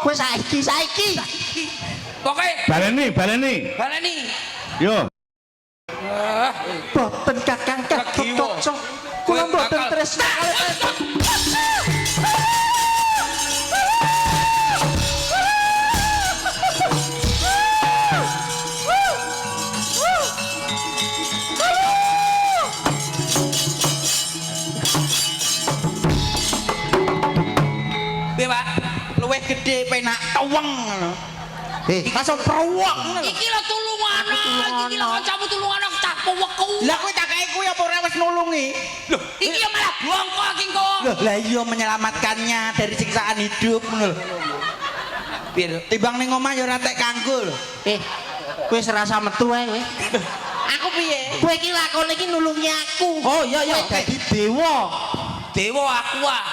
Kowe saiki. Pokoke baleni. Yo. Boten Kakang Gatotkaca. Kula boten tresna piye Pak luwih gedhe penak teweng ngono. Langsung prowok ngono lho. iki lho tulungan iki lho kancamu tulungan cah peweku Lah kowe tak kae kuwi apa ora wis nulungi? lho iki ya malah bongkok iki kok Loh, lah iya menyelamatkannya dari siksaan hidup ngono lho. piye lho Timbang ning omah ya ora tek kanggo lho. kowe serasa metu ae kowe. Aku piye? Kowe iki lakone iki nulungi aku. Oh iya Kowe dadi dewa. dewa aku ah